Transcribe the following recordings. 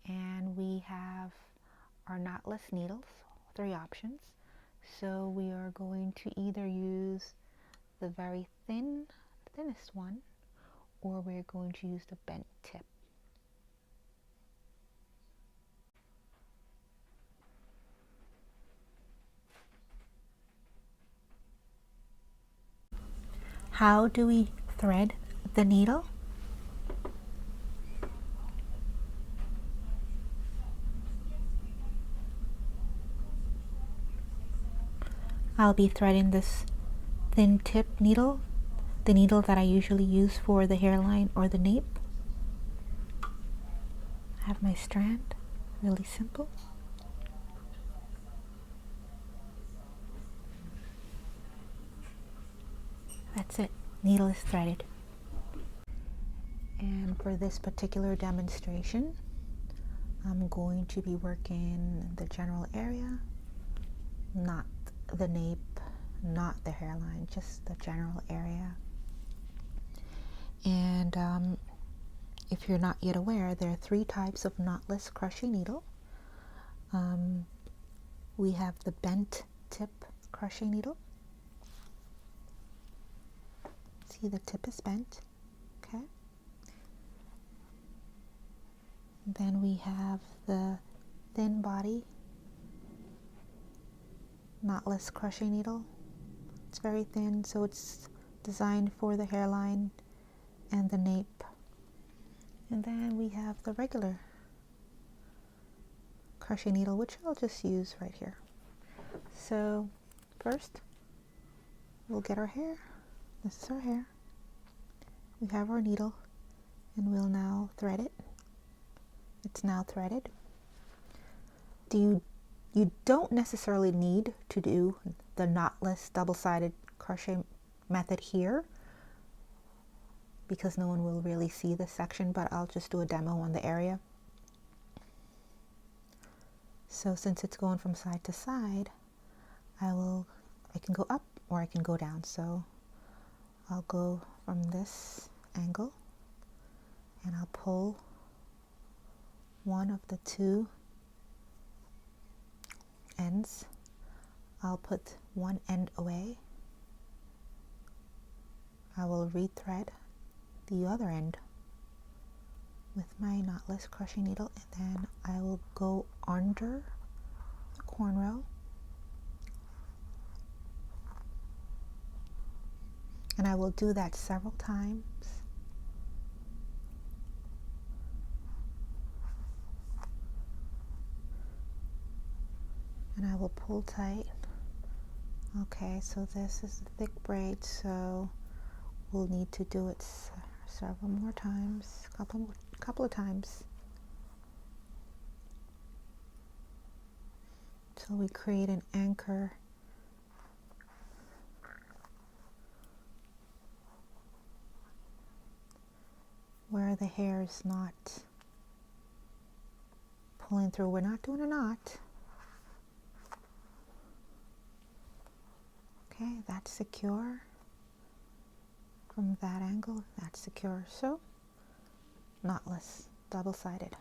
and we have our knotless needles, 3 options. So we are going to either use the very thinnest one, or we're going to use the bent tip. How do we thread the needle? I'll be threading this thin tip needle, the needle that I usually use for the hairline or the nape. I have my strand, really simple. That's it, needle is threaded. And for this particular demonstration, I'm going to be working the general area, not the nape, not the hairline, just the general area. And if you're not yet aware, there are 3 types of knotless crochet needle. We have the bent tip crochet needle. See, the tip is bent, okay? Then we have the thin body knotless crochet needle. It's very thin, so it's designed for the hairline and the nape. And then we have the regular crochet needle, which I'll just use right here. So first, we'll get our hair. This is our hair. We have our needle, and we'll now thread it. It's now threaded. You don't necessarily need to do the knotless double-sided crochet method here, because no one will really see this section, but I'll just do a demo on the area. So since it's going from side to side, I can go up or I can go down. So I'll go from this angle and I'll pull one of the 2 ends. I'll put one end away. I will rethread the other end with my knotless crochet needle, and then I will go under the cornrow and I will do that several times. And I will pull tight. Okay, so this is a thick braid, so we'll need to do it several more times, couple of times. So we create an anchor where the hair is not pulling through. We're not doing a knot. Okay, that's secure. From that angle, that's secure. So, knotless, double-sided.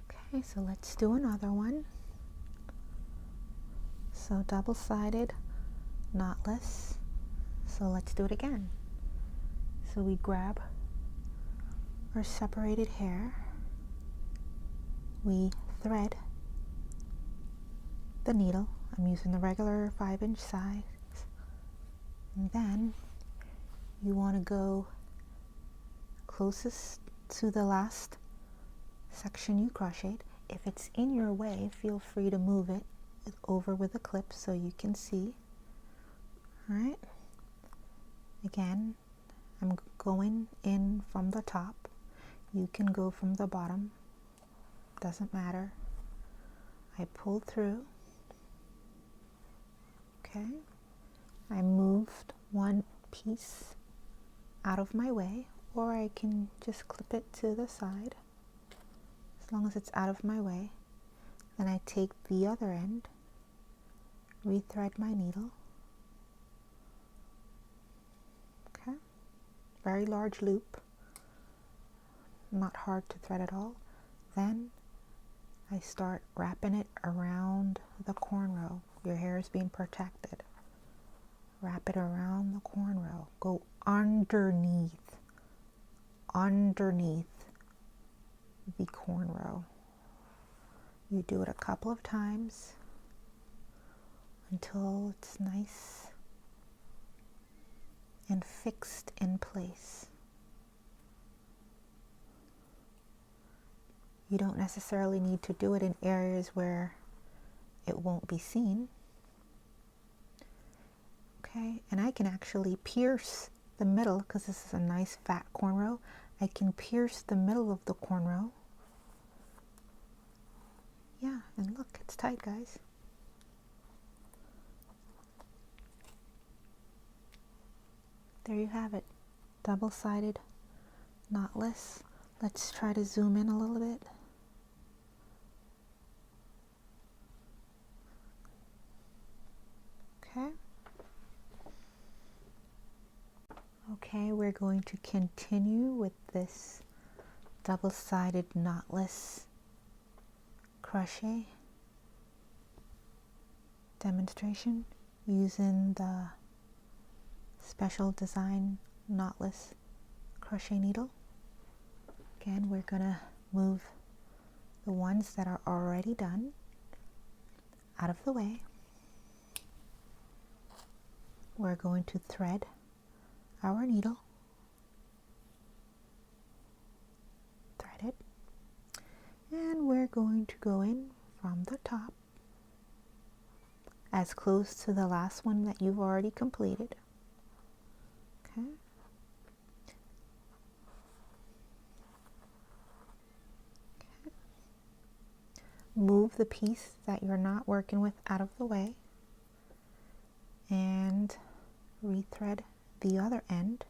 Okay, so let's do another one. So double-sided, knotless. So let's do it again. So we grab our separated hair, we thread the needle. I'm using the regular 5-inch size. And then you want to go closest to the last section you crocheted. If it's in your way, feel free to move it over with a clip so you can see. All right. Again, I'm going in from the top. You can go from the bottom. Doesn't matter. I pull through. Okay. I moved one piece out of my way, or I can just clip it to the side as long as it's out of my way. Then I take the other end, rethread my needle. Okay, very large loop, not hard to thread at all. Then I start wrapping it around the cornrow. Your hair is being protected. Wrap it around the cornrow. Go underneath the cornrow. You do it a couple of times until it's nice and fixed in place. You don't necessarily need to do it in areas where it won't be seen. Okay, and I can actually pierce the middle because this is a nice fat cornrow. I can pierce the middle of the cornrow. Yeah, and look, it's tight, guys. There you have it. Double-sided knotless. Let's try to zoom in a little bit. Okay. Okay, we're going to continue with this double-sided knotless crochet demonstration using the special design knotless crochet needle. Again, we're gonna move the ones that are already done out of the way. We're going to thread our needle, thread it, and we're going to go in from the top as close to the last one that you've already completed. Okay. Move the piece that you're not working with out of the way and rethread the other end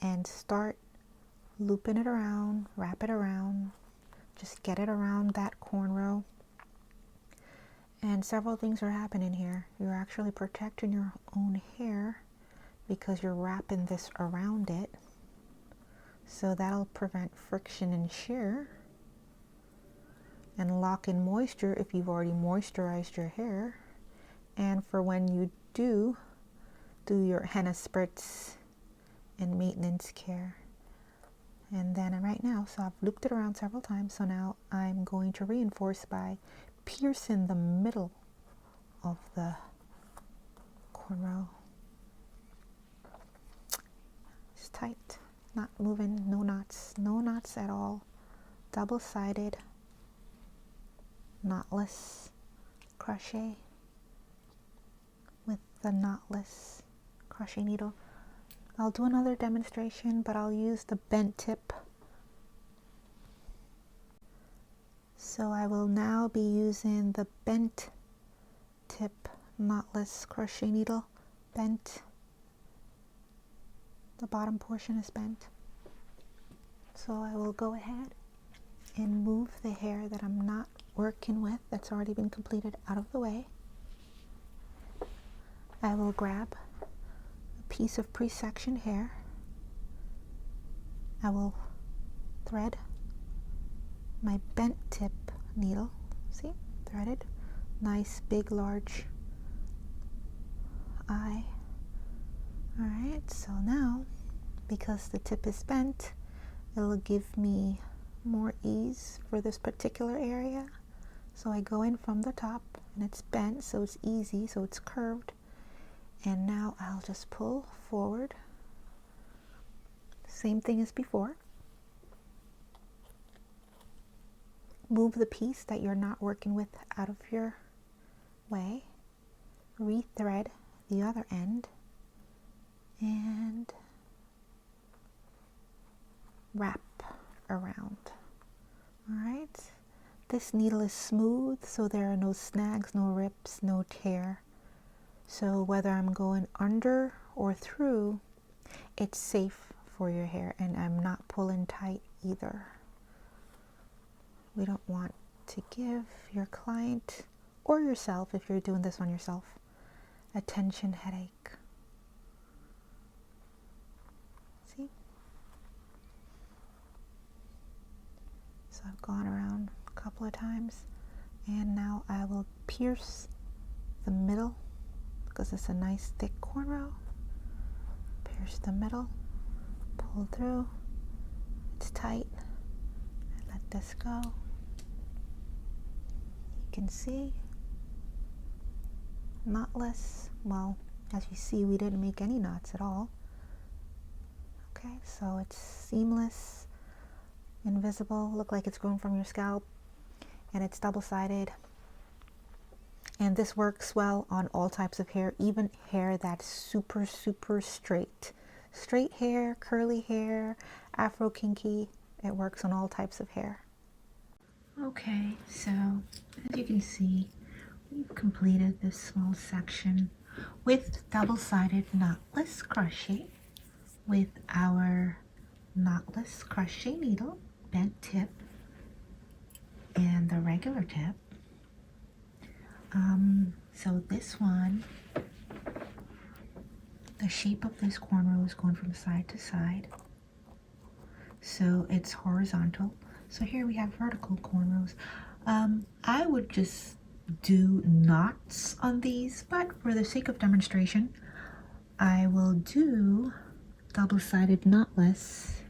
and start looping it around, wrap it around, just get it around that cornrow. And several things are happening here. You're actually protecting your own hair because you're wrapping this around it, so that'll prevent friction and shear and lock in moisture if you've already moisturized your hair. And for when you do your henna spritz and maintenance care. And then right now, so I've looped it around several times, so now I'm going to reinforce by piercing the middle of the cornrow. It's tight, not moving, no knots at all. Double-sided knotless crochet with the knotless crochet needle. I'll do another demonstration, but I'll use the bent tip. So I will now be using the bent tip knotless crochet needle. Bent. The bottom portion is bent. So I will go ahead and move the hair that I'm not working with, that's already been completed, out of the way. I will grab a piece of pre-sectioned hair. I will thread my bent tip needle. See, threaded, nice big large eye. Alright, so now because the tip is bent, it'll give me more ease for this particular area. So I go in from the top and it's bent, so it's easy, so it's curved. And now I'll just pull forward. Same thing as before. Move the piece that you're not working with out of your way. Rethread the other end and wrap around. Alright, this needle is smooth, so there are no snags, no rips, no tear. So whether I'm going under or through, it's safe for your hair, and I'm not pulling tight either. We don't want to give your client or yourself, if you're doing this on yourself, a tension headache. See? I've gone around a couple of times, and now I will pierce the middle because it's a nice thick cornrow. Pierce the middle, pull through, it's tight, and let this go. You can see, knotless. Well, as you see, we didn't make any knots at all. Okay, so it's seamless, invisible, look like it's growing from your scalp, and it's double-sided. And this works well on all types of hair, even hair that's super straight. Straight hair, curly hair, afro kinky, it works on all types of hair. Okay, so as you can see, we've completed this small section with double-sided knotless crochet with our knotless crochet needle, bent tip, and the regular tip. So this one, the shape of this cornrow is going from side to side, so it's horizontal. So here we have vertical cornrows. I would just do knots on these, but for the sake of demonstration, I will do double-sided knotless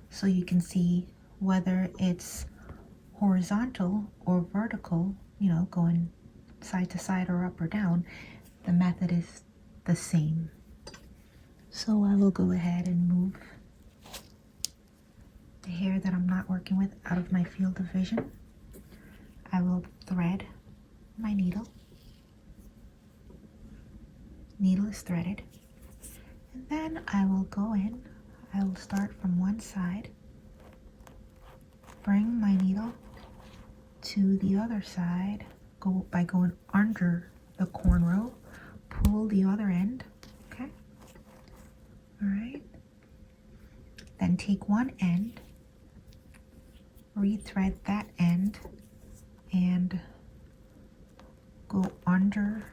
so you can see whether it's horizontal or vertical, you know, going side to side or up or down. The method is the same. So I will go ahead and move the hair that I'm not working with out of my field of vision. I will thread my needle. Needle is threaded. And then I will go in. I will start from one side, bring my needle to the other side, go by going under the cornrow, pull the other end, okay? All right. Then take one end, rethread that end, and go under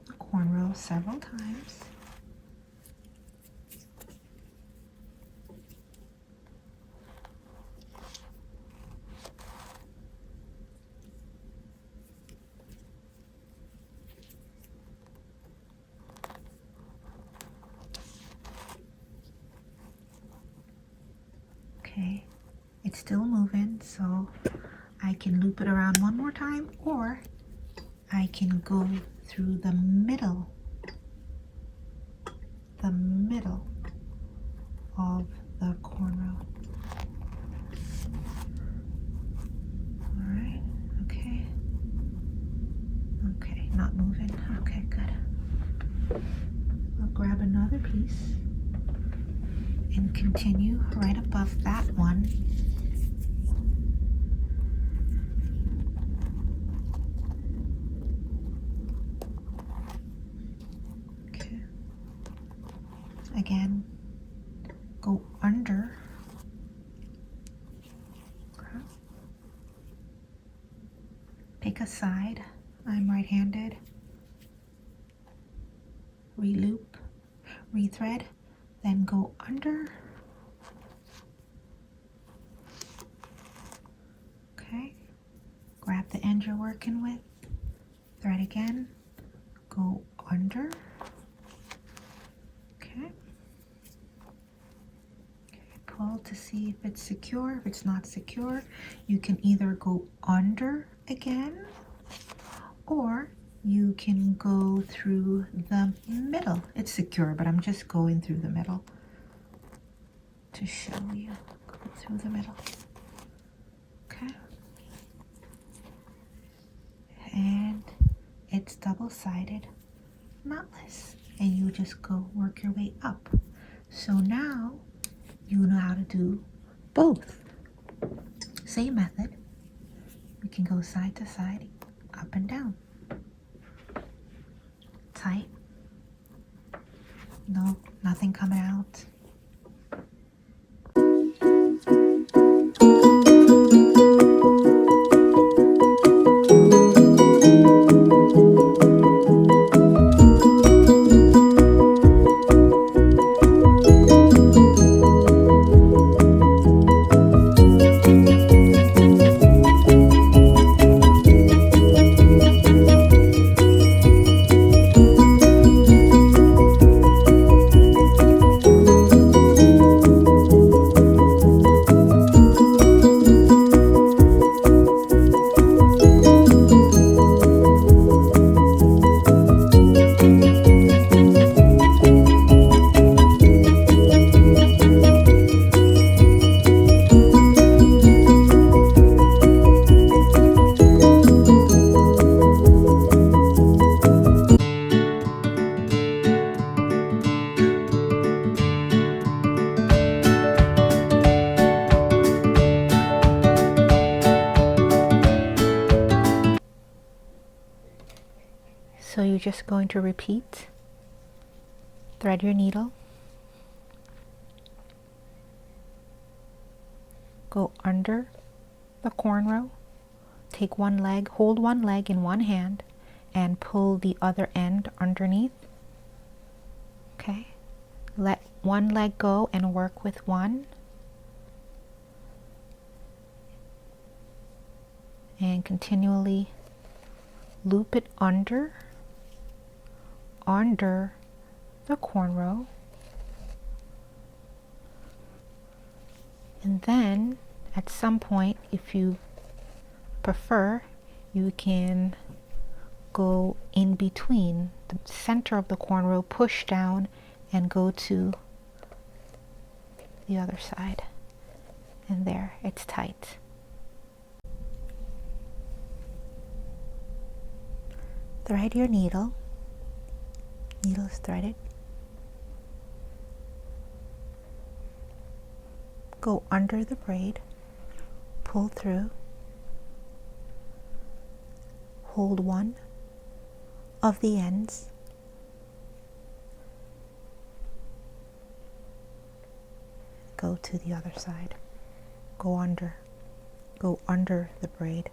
the cornrow several times. Okay, it's still moving, so I can loop it around one more time, or I can go through the middle of the cornrow. All right, okay, not moving. Okay, good. I'll grab another piece and continue right above that one. Okay. Again, go under. Okay. Pick a side. I'm right-handed. Re-loop, rethread, then go under. Okay, grab the end you're working with, thread again, go under. Okay, pull to see if it's secure. If it's not secure, you can either go under again, or you can go through the middle. It's secure, but I'm just going through the middle to show you. Go through the middle. Okay. And it's double-sided knotless, and you just go work your way up. So now you know how to do both. Same method. You can go side to side, up and down. Tight. No, nothing coming out. you're just going to repeat. Thread your needle, go under the cornrow, take one leg, hold one leg in one hand, and pull the other end underneath. Okay, let one leg go and work with one, and continually loop it under the cornrow, and then at some point, if you prefer, you can go in between the center of the cornrow, push down and go to the other side, and there, it's tight. Thread your needle. Needle is threaded. Go under the braid, pull through, hold one of the ends, go to the other side, go under the braid.